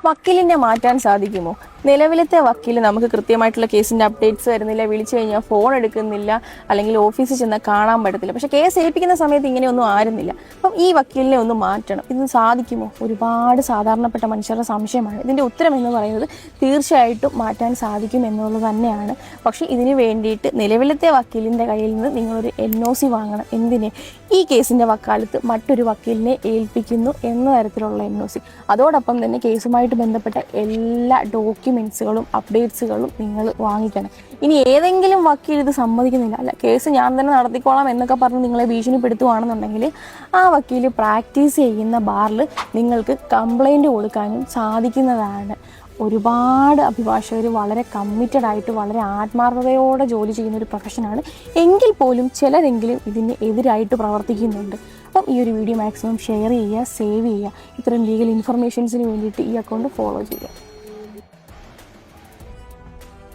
വക്കീലിനെ മാറ്റാൻ സാധിക്കുമോ? നിലവിലത്തെ വക്കീൽ നമുക്ക് കൃത്യമായിട്ടുള്ള കേസിൻ്റെ അപ്ഡേറ്റ്സ് വരുന്നില്ല, വിളിച്ചു കഴിഞ്ഞാൽ ഫോൺ എടുക്കുന്നില്ല, അല്ലെങ്കിൽ ഓഫീസിൽ ചെന്നാൽ കാണാൻ പറ്റത്തില്ല. പക്ഷേ കേസ് ഏൽപ്പിക്കുന്ന സമയത്ത് ഇങ്ങനെയൊന്നും ആയിരുന്നില്ല. അപ്പം ഈ വക്കീലിനെ ഒന്ന് മാറ്റണം, ഇത് സാധിക്കുമോ? ഒരുപാട് സാധാരണപ്പെട്ട മനുഷ്യരുടെ സംശയമാണ്. ഇതിൻ്റെ ഉത്തരം എന്ന് പറയുന്നത് തീർച്ചയായിട്ടും മാറ്റാൻ സാധിക്കും എന്നുള്ളത് തന്നെയാണ്. പക്ഷേ ഇതിന് വേണ്ടിയിട്ട് നിലവിലത്തെ വക്കീലിൻ്റെ കയ്യിൽ നിന്ന് നിങ്ങളൊരു NOC വാങ്ങണം. എന്തിന്? ഈ കേസിൻ്റെ വക്കാലത്ത് മറ്റൊരു വക്കീലിനെ ഏൽപ്പിക്കുന്നു എന്ന തരത്തിലുള്ള NOC. അതോടൊപ്പം തന്നെ കേസുമായിട്ട് ബന്ധപ്പെട്ട എല്ലാ ഡോക്യുമെൻറ്റ്സുകളും അപ്ഡേറ്റ്സുകളും നിങ്ങൾ വാങ്ങിക്കണം. ഇനി ഏതെങ്കിലും വക്കീൽ ഇത് സമ്മതിക്കുന്നില്ല, അല്ല കേസ് ഞാൻ തന്നെ നടത്തിക്കോളാം എന്നൊക്കെ പറഞ്ഞ് നിങ്ങളെ ഭീഷണിപ്പെടുത്തുകയാണെന്നുണ്ടെങ്കിൽ ആ വക്കീൽ പ്രാക്ടീസ് ചെയ്യുന്ന ബാറിൽ നിങ്ങൾക്ക് കംപ്ലൈൻറ്റ് കൊടുക്കാനും സാധിക്കുന്നതാണ്. ഒരുപാട് അഭിഭാഷകർ വളരെ കമ്മിറ്റഡ് ആയിട്ട് വളരെ ആത്മാർത്ഥതയോടെ ജോലി ചെയ്യുന്ന ഒരു പ്രൊഫഷനാണ്. എങ്കിൽ പോലും ചിലരെങ്കിലും ഇതിന് എതിരായിട്ട് പ്രവർത്തിക്കുന്നുണ്ട്. അപ്പം ഈ ഒരു വീഡിയോ മാക്സിമം ഷെയർ ചെയ്യുക, സേവ് ചെയ്യുക. ഇത്തരം ലീഗൽ ഇൻഫർമേഷൻസിന് വേണ്ടിയിട്ട് ഈ അക്കൗണ്ട് ഫോളോ ചെയ്യുക.